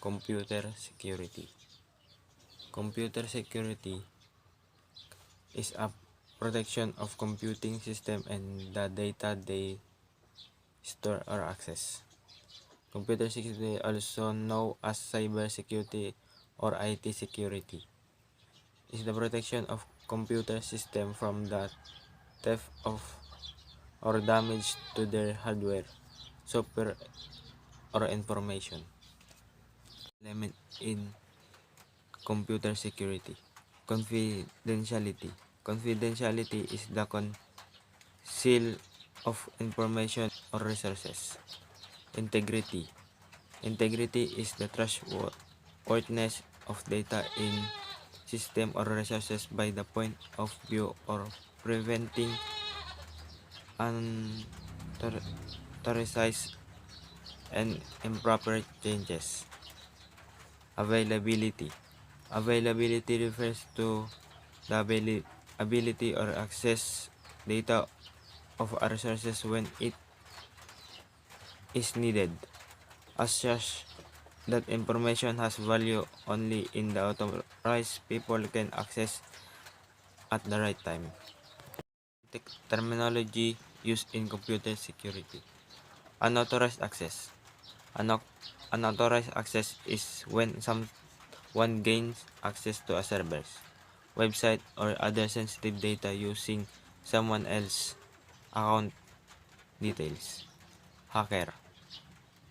Computer security. Computer security is a protection of computing system and the data they store or access. Computer security, also known as cyber security or IT security, is the protection of computer system from the theft of or damage to their hardware, software, or information. Element in computer security. Confidentiality. Confidentiality is the seal of information or resources. Integrity. Integrity is the trustworthiness of data in system or resources by the point of view or preventing unauthorized and improper changes. Availability. Availability refers to the ability or access data of a resources when it is needed. As such, that information has value only in the authorized people can access at the right time. Terminology used in computer security. Unauthorized access. Unauthorized access is when someone gains access to a server's website or other sensitive data using someone else's account details. Hacker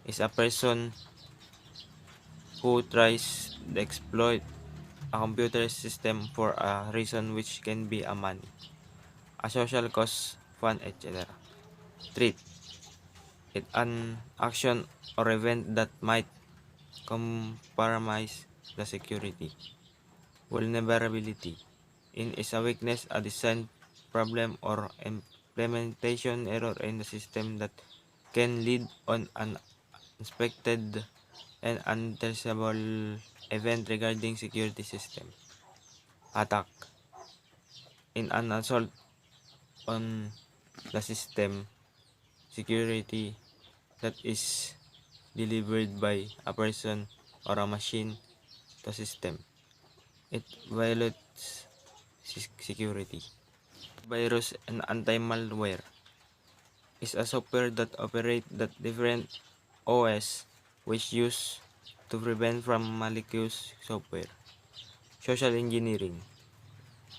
is a person who tries to exploit a computer system for a reason which can be a money, a social cause, fun, etc. Threat is an action or event that might compromise the security. Vulnerability is a weakness, a design problem, or implementation error in the system that can lead on an unexpected and untraceable event regarding security system. Attack in an assault on the system security that is delivered by a person or a machine to system. It violates security. Virus and anti-malware is a software that operates that different OS which used to prevent from malicious software. Social engineering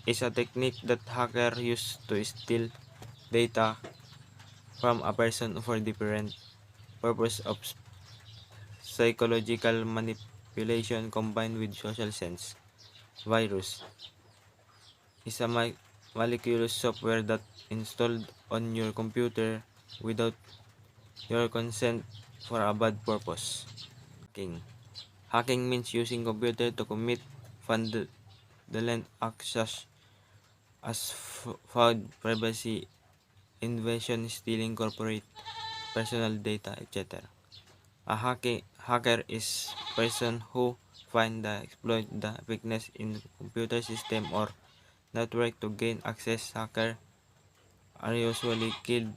is a technique that hackers use to steal data from a person for different purpose of psychological manipulation combined with social sense. Virus is a malicious software that installed on your computer without your consent for a bad purpose. Hacking. Hacking means using computer to commit fraudulent acts such as fraud, privacy invasion, stealing corporate personal data, etc. A hacker is person who find the exploit the weakness in computer system or network to gain access. Hacker are usually skilled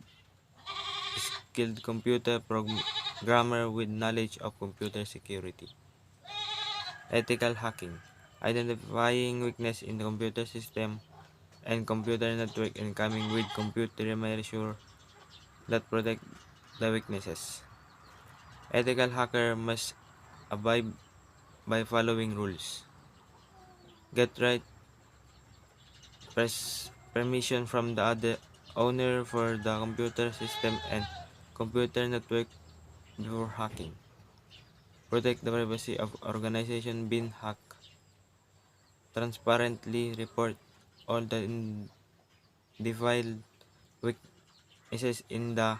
computer programmer with knowledge of computer security. Ethical hacking. Identifying weakness in the computer system and computer network and coming with computer measures that protect the weaknesses. Ethical hacker must abide by following rules. Get right permission from the other owner for the computer system and computer network before hacking. Protect the privacy of organization being hacked. Transparently report all the identified weaknesses in the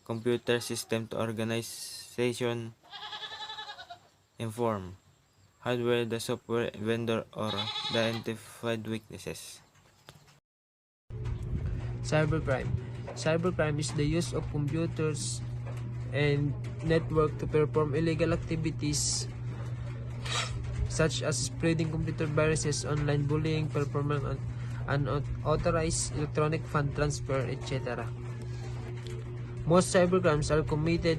computer system to organization. Inform hardware, the software vendor, or the identified weaknesses. Cybercrime. Cybercrime is the use of computers and network to perform illegal activities such as spreading computer viruses, online bullying, performing unauthorized electronic fund transfer, etc. Most cybercrimes are committed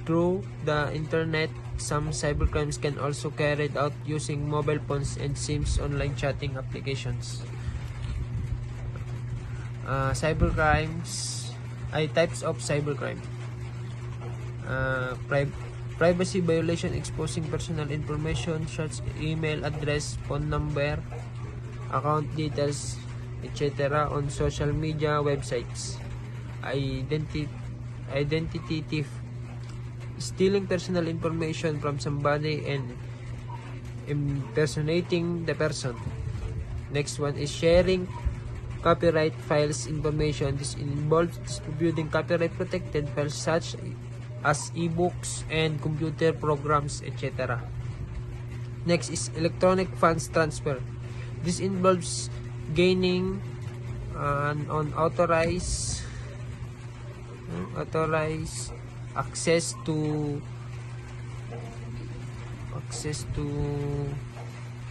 through the internet Some cybercrimes can also carried out using mobile phones and SIMs online chatting applications. Cybercrimes ay types of cybercrime. Privacy violation exposing personal information such as email address, phone number, account details, etc. on social media websites. Identity thief, stealing personal information from somebody and impersonating the person. Next one is sharing copyright files information. This involves distributing copyright protected files such as ebooks and computer programs, etc. Next is electronic funds transfer. This involves gaining an unauthorized access to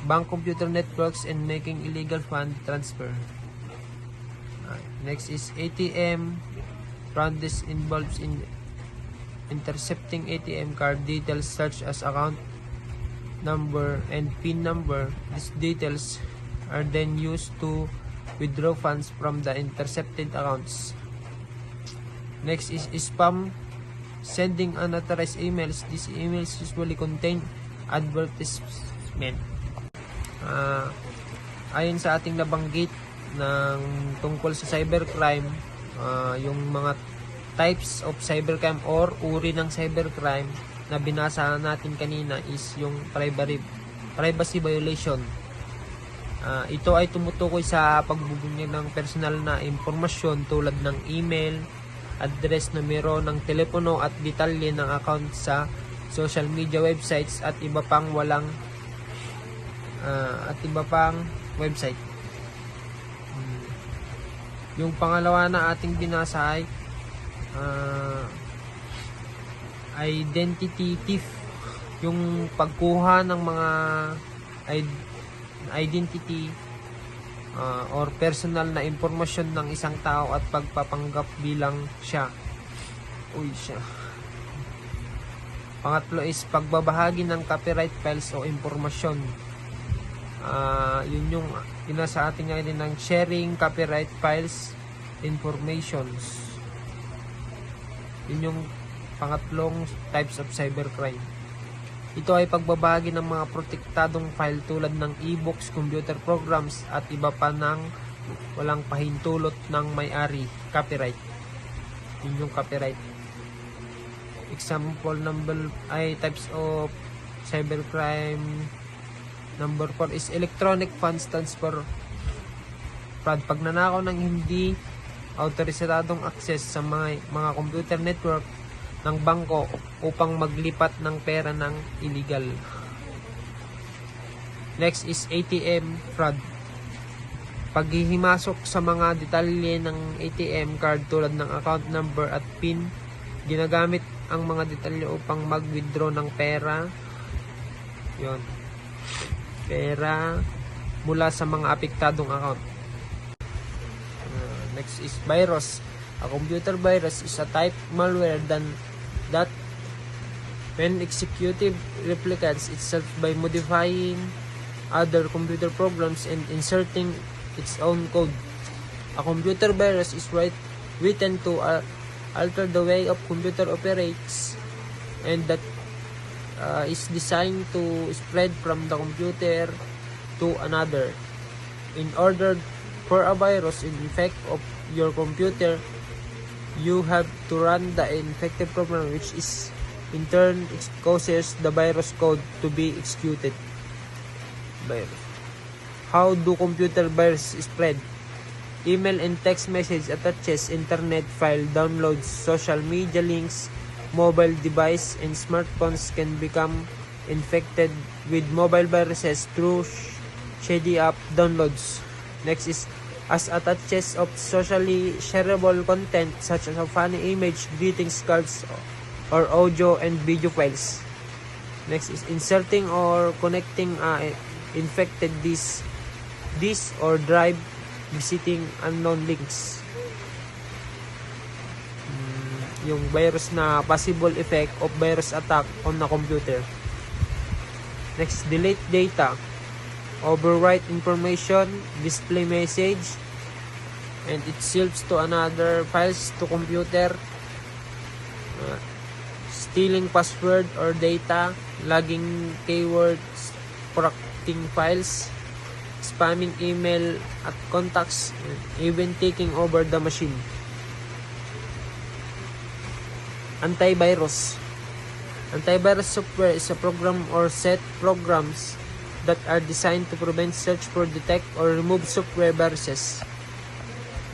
bank computer networks and making illegal fund transfer. Next is ATM fraud. This involves in intercepting ATM card details such as account number and PIN number. These details are then used to withdraw funds from the intercepted accounts. Next is spam, sending unauthorized emails. These emails usually contain advertisement. Ayon sa ating nabanggit ng tungkol sa cybercrime, yung mga types of cybercrime or uri ng cybercrime na binasa natin kanina is yung privacy violation. Ito ay tumutukoy sa pagbubunyag ng personal na impormasyon tulad ng email, address, numero ng telepono at detalye ng account sa social media websites at iba pang website. Yung pangalawa na ating binasa ay identity thief, yung pagkuha ng mga identity or personal na impormasyon ng isang tao at pagpapanggap bilang siya. Pangatlo is pagbabahagi ng copyright files o impormasyon. Yun yung binasa atin ngayon ng sharing copyright files informations. Yun yung pangatlong types of cybercrime. Ito ay pagbabahagi ng mga protektadong file tulad ng ebooks, computer programs at iba pa ng walang pahintulot ng may-ari, copyright. Yun yung copyright. Example number ay types of cybercrime. Number 4 is electronic funds transfer fraud. Pagnanakaw ng hindi autorisadong access sa mga computer network ng bangko upang maglipat ng pera ng illegal. Next is ATM fraud. Paghihimasok sa mga detalye ng ATM card tulad ng account number at PIN. Ginagamit ang mga detalye upang mag-withdraw ng pera. Pera mula sa mga apektadong account. Next is virus. A computer virus is a type malware that when executed replicates itself by modifying other computer programs and inserting its own code. A computer virus is written to alter the way a computer operates and that is designed to spread from the computer to another. In order for a virus to infect of your computer, you have to run the infected program, which is in turn causes the virus code to be executed. How do computer viruses spread? Email and text message attaches, internet file downloads, social media links, mobile device and smartphones can become infected with mobile viruses through shady app downloads. Next is as attaches of socially shareable content such as a funny image, greetings cards, or audio and video files. Next is inserting or connecting infected disk or drive, visiting unknown links. yung virus na possible effect of virus attack on the computer. Next, delete data, overwrite information, display message, and it shields to another files to computer, stealing password or data, logging keywords, corrupting files, spamming email at contacts, and even taking over the machine. Antivirus. Antivirus software is a program or set programs that are designed to prevent, search for, detect, or remove software viruses.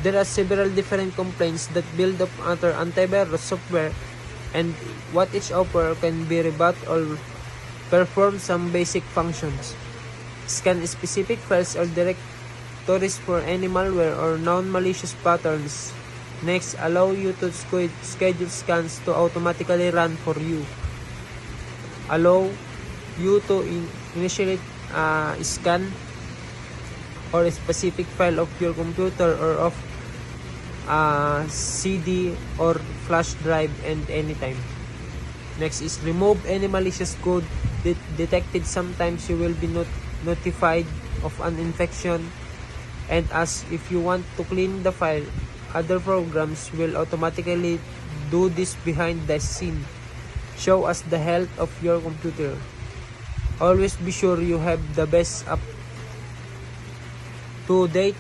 There are several different complaints that build up under antivirus software, and what each offer can be rebut or perform some basic functions. Scan specific files or directories for any malware or non-malicious patterns. Next, allow you to schedule scans to automatically run for you. Allow you to initiate scan or a specific file of your computer or of CD or flash drive and anytime. Next is remove any malicious code detected. Sometimes you will be notified of an infection, and as if you want to clean the file, other programs will automatically do this behind the scene. Show us the health of your computer. Always be sure you have the best up-to-date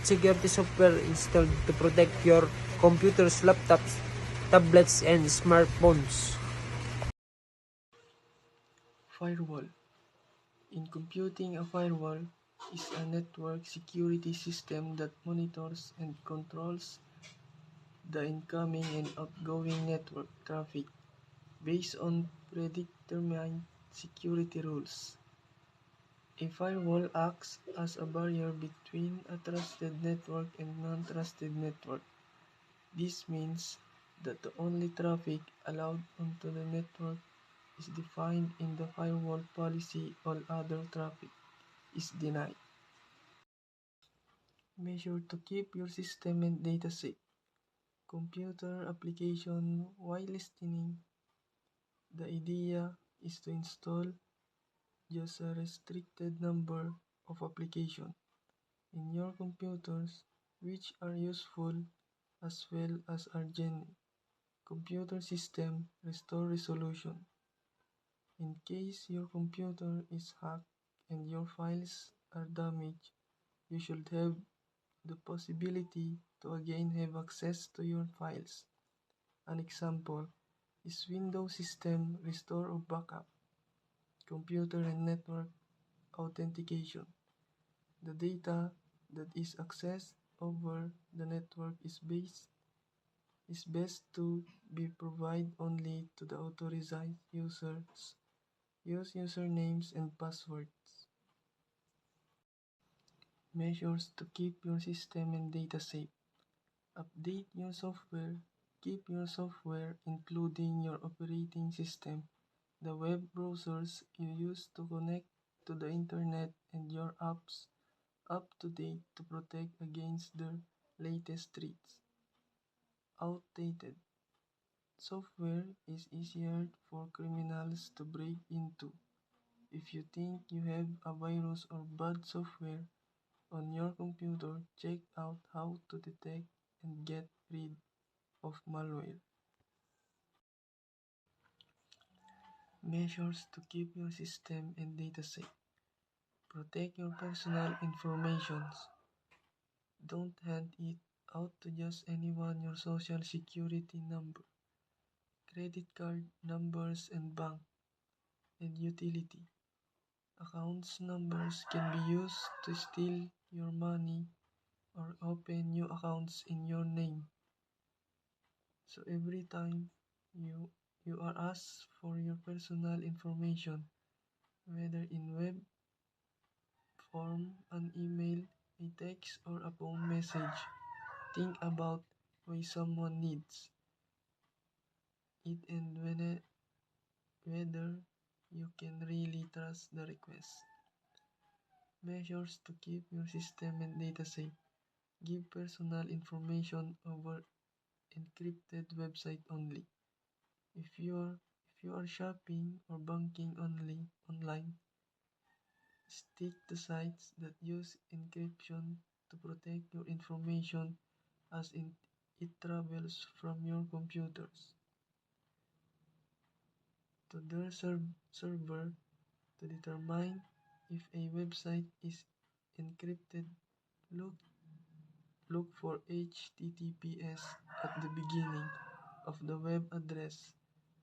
security software installed to protect your computers, laptops, tablets, and smartphones. Firewall. In computing, a firewall is a network security system that monitors and controls the incoming and outgoing network traffic based on predetermined security rules. A firewall acts as a barrier between a trusted network and non-trusted network. This means that the only traffic allowed onto the network is defined in the firewall policy. All other traffic is denied. Measure to keep your system and data safe. Computer application whitelisting. The idea is to install just a restricted number of applications in your computers which are useful as well as are genuine. Computer system restore resolution. In case your computer is hacked and your files are damaged, you should have the possibility to again have access to your files. An example is Windows System Restore or Backup, Computer and Network Authentication. The data that is accessed over the network is best to be provided only to the authorized users. Use usernames and passwords. Measures to keep your system and data safe. Update your software. Keep your software, including your operating system, the web browsers you use to connect to the internet, and your apps up to date to protect against the latest threats. Outdated software is easier for criminals to break into. If you think you have a virus or bad software on your computer, check out how to detect and get rid of malware. Measures to keep your system and data safe. Protect your personal information. Don't hand it out to just anyone. Your social security number, credit card numbers, and bank and utility accounts numbers can be used to steal your money or open new accounts in your name. So every time you are asked for your personal information, whether in web form, an email, a text, or a phone message, think about why someone needs it and whether you can really trust the request. Measures to keep your system and data safe. Give personal information over encrypted website only. If you are shopping or banking only online, stick to sites that use encryption to protect your information as it travels from your computers to their server. To determine if a website is encrypted, look look for HTTPS at the beginning of the web address.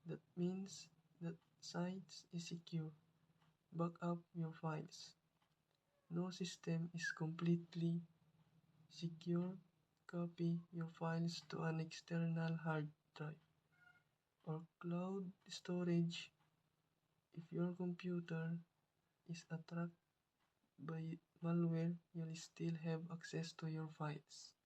That means that site is secure. Back up your files. No system is completely secure. Copy your files to an external hard drive or cloud storage. If your computer is attacked by malware, you'll still have access to your files.